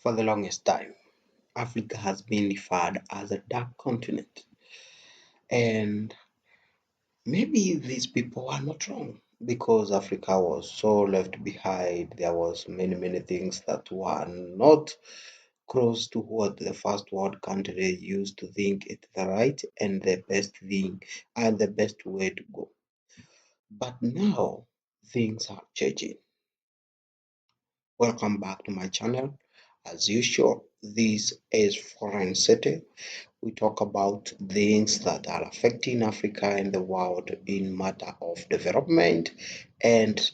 For the longest time, Africa has been referred as a dark continent. And maybe these people are not wrong because Africa was so left behind. There was many things that were not close to what the first world country used to think it's the right and the best thing and the best way to go. But now things are changing. Welcome back to my channel. As usual, this is Foreign City. We talk about things that are affecting Africa and the world in matter of development and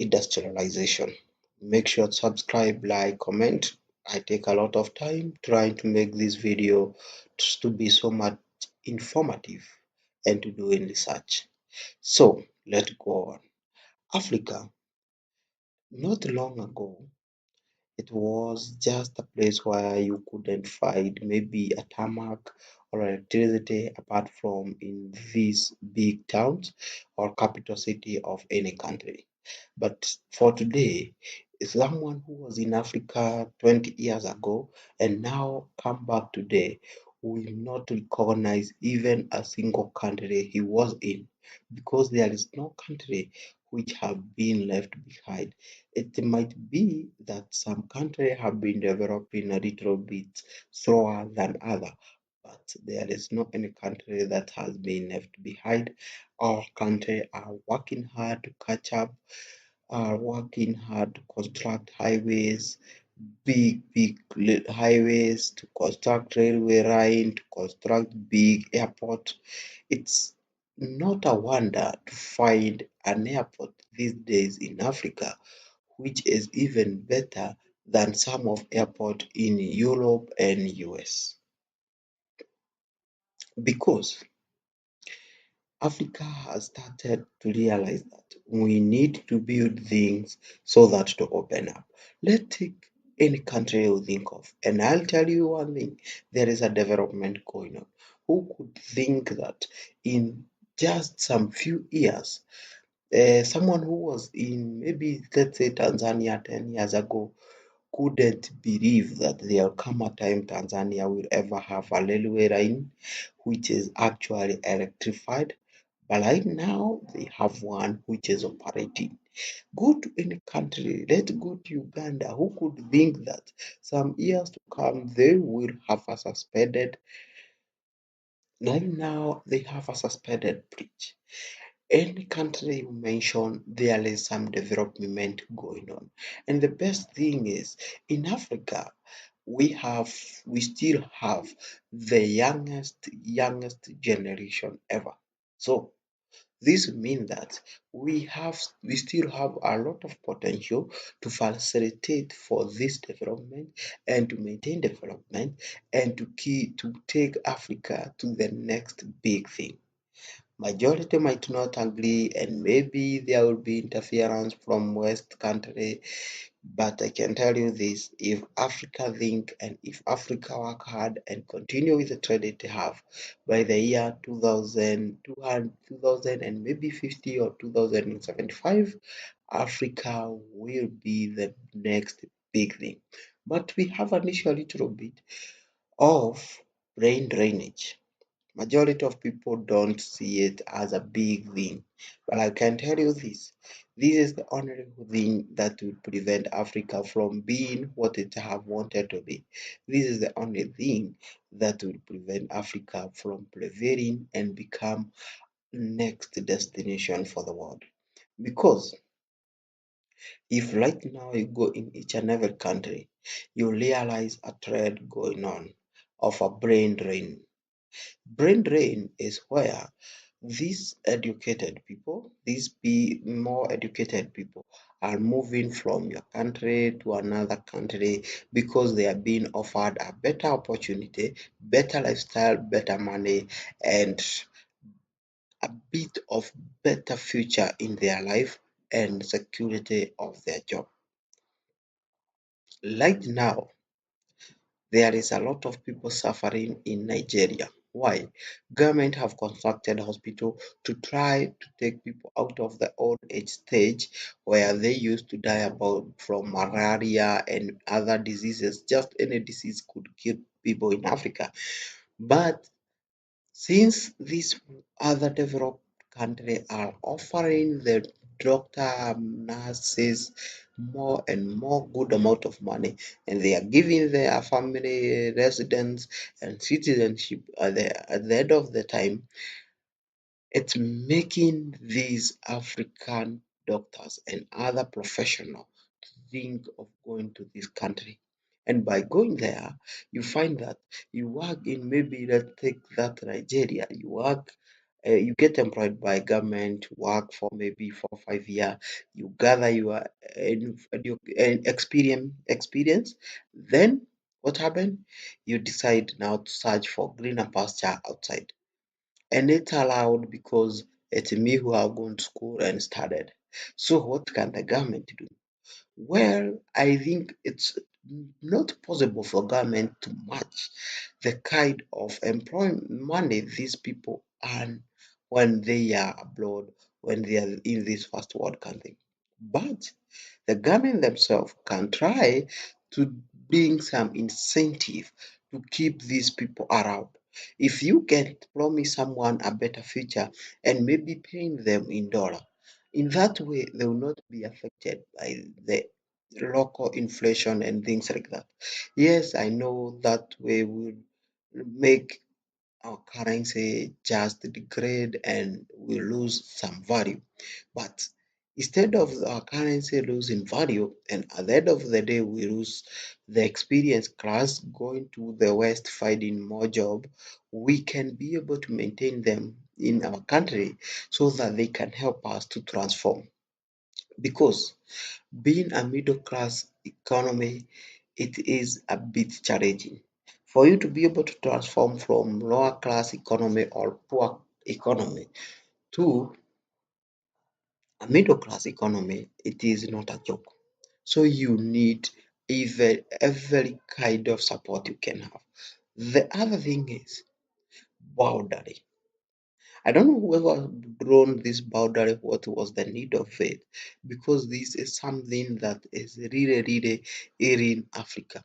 industrialization. Make sure to subscribe, like, comment. I take a lot of time trying to make this video to be so much informative and to doing research. So let's go on. Africa, not long ago, it was just a place where you couldn't find maybe a tarmac or electricity apart from in these big towns or capital city of any country. But for today, someone who was in Africa 20 years ago and now come back today will not recognize even a single country he was in because there is no country which have been left behind. It might be that some countries have been developing a little bit slower than other, but there is not any country that has been left behind. All countries are working hard to catch up, are working hard to construct highways, big highways, to construct railway line, to construct big airport. It's not a wonder to find an airport these days in Africa which is even better than some of airport in Europe and US. Because Africa has started to realize that we need to build things so that to open up. Let's take any country you think of, and I'll tell you one thing, there is a development going on. Who could think that in just some few years, someone who was in maybe let's say Tanzania 10 years ago couldn't believe that there'll come a time Tanzania will ever have a railway line which is actually electrified. But right now they have one which is operating. Go to any country, let's go to Uganda. Who could think that some years to come they will have a suspended, right now they have a suspended bridge. Any country you mention, there is some development going on. And the best thing is, in Africa, we still have the youngest generation ever. So this means that we still have a lot of potential to facilitate for this development and to maintain development and to take Africa to the next big thing. Majority might not agree and maybe there will be interference from West country, but I can tell you this, if Africa think and if Africa work hard and continue with the trade it have, by the year 2000, 2000 and maybe 50 or 2075, Africa will be the next big thing. But we have an issue a little bit of brain drainage. Majority of people don't see it as a big thing. But I can tell you this is the only thing that will prevent Africa from being what it have wanted to be. This is the only thing that will prevent Africa from prevailing and become next destination for the world. Because if right now you go in each and every country, you realize a trend going on of a brain drain. Brain drain is where these educated people, these be more educated people, are moving from your country to another country because they are being offered a better opportunity, better lifestyle, better money, and a bit of better future in their life and security of their job. Right now, there is a lot of people suffering in Nigeria. Why? Government have constructed hospital to try to take people out of the old age stage where they used to die about from malaria and other diseases. Just any disease could kill people in Africa. But since these other developed countries are offering the doctor, nurses more and more good amount of money, and they are giving their family residence and citizenship at the end of the time, it's making these African doctors and other professionals think of going to this country. And by going there, you find that you work in, maybe let's take that Nigeria, you get employed by government, work for maybe 4 or 5 years, you gather your experience. Then what happened? You decide now to search for greener pasture outside. And it's allowed because it's me who have gone to school and studied. So what can the government do? Well, I think it's not possible for government to match the kind of employment money these people earn when they are abroad, when they are in this first world country. But the government themselves can try to bring some incentive to keep these people around. If you can promise someone a better future and maybe paying them in dollar, in that way they will not be affected by the local inflation and things like that. Yes, I know that way will make our currency just degrade and we lose some value. But instead of our currency losing value, and at the end of the day, we lose the experienced class going to the West finding more job, we can be able to maintain them in our country so that they can help us to transform. Because being a middle class economy, it is a bit challenging. For you to be able to transform from lower class economy or poor economy to a middle class economy, it is not a joke. So you need every kind of support you can have. The other thing is boundary. I don't know whoever drawn this boundary, what was the need of it, because this is something that is really, really here in Africa.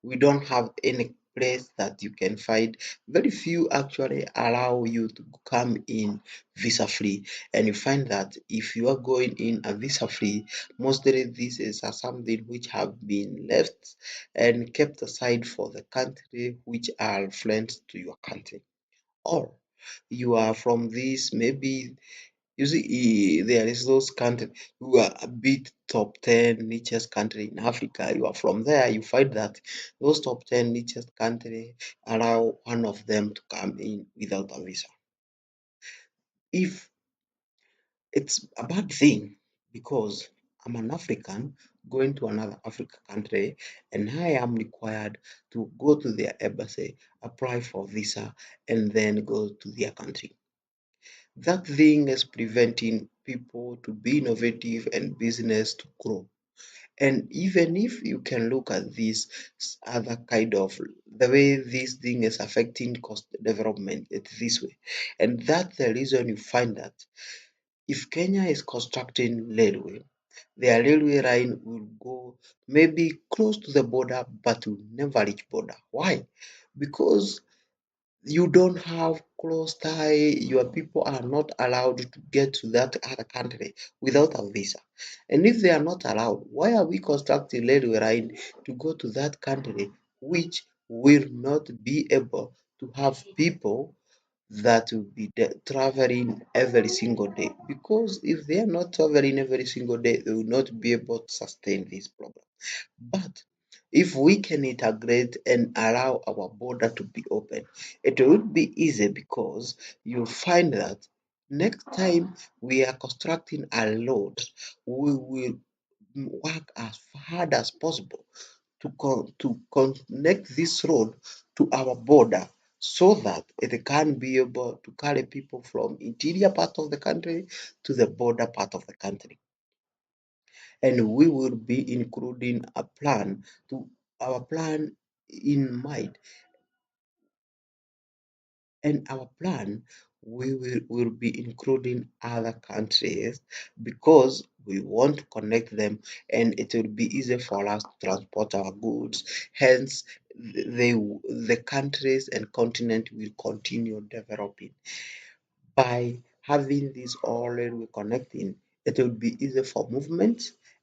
We don't have any place that you can find. Very few actually allow you to come in visa free, and you find that if you are going in a visa free, mostly this is something which have been left and kept aside for the country which are friends to your country, or you are from this maybe you see, there is those countries who are a bit top 10 richest country in Africa. You are from there, you find that those top 10 richest country allow one of them to come in without a visa. If it's a bad thing because I'm an African going to another African country and I am required to go to their embassy, apply for visa, and then go to their country. That thing is preventing people to be innovative and business to grow. And even if you can look at this other kind of the way this thing is affecting cost development, it's this way. And that's the reason you find that if Kenya is constructing railway, their railway line will go maybe close to the border but will never reach border. Why? Because you don't have close tie, your people are not allowed to get to that other country without a visa. And if they are not allowed, why are we constructing railway line to go to that country which will not be able to have people that will be traveling every single day? Because if they are not traveling every single day, they will not be able to sustain this program. But if we can integrate and allow our border to be open, it would be easy because you'll find that next time we are constructing a road, we will work as hard as possible to connect this road to our border so that it can be able to carry people from interior part of the country to the border part of the country. And we will be including a plan to our plan in mind. And our plan, will be including other countries because we want to connect them, and it will be easy for us to transport our goods. Hence, the countries and continent will continue developing. By having this all railway connecting, it will be easy for movement,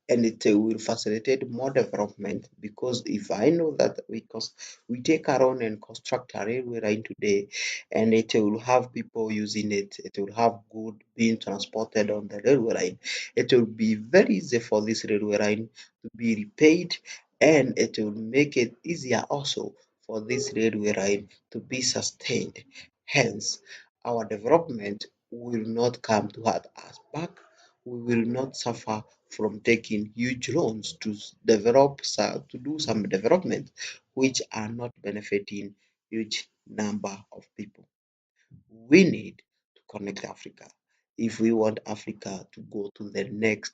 and it will facilitate more development, because if I know that because we take around and construct a railway line today, and it will have people using it, it will have good being transported on the railway line, it will be very easy for this railway line to be repaid, and it will make it easier also for this railway line to be sustained. Hence, our development will not come to hurt us back. We will not suffer from taking huge loans to to do some development which are not benefiting huge number of people. We need to connect Africa if we want Africa to go to the next,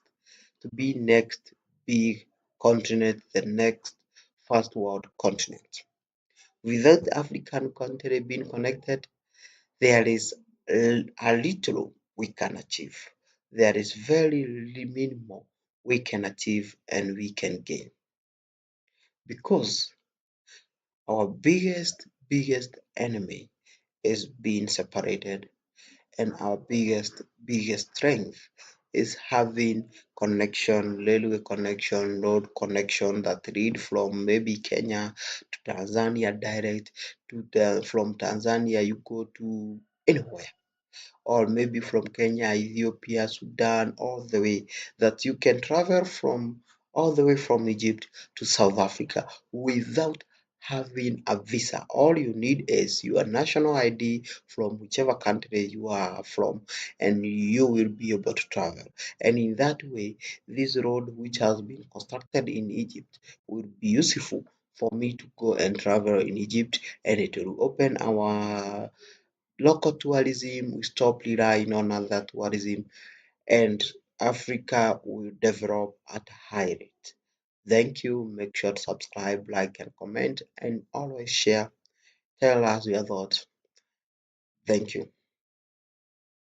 to be next big continent, the next first world continent. Without the African country being connected, there is a little we can achieve. There is very minimal we can achieve and we can gain, because our biggest enemy is being separated, and our biggest strength is having connection, railway connection, road connection that lead from maybe Kenya to Tanzania direct, from Tanzania you go to anywhere, or maybe from Kenya, Ethiopia, Sudan, all the way, that you can travel from all the way from Egypt to South Africa without having a visa. All you need is your national ID from whichever country you are from, and you will be able to travel. And in that way, this road which has been constructed in Egypt will be useful for me to go and travel in Egypt, and it will open our local tourism, we stop relying on other tourism, and Africa will develop at a high rate. Thank you. Make sure to subscribe, like, and comment, and always share. Tell us your thoughts. Thank you.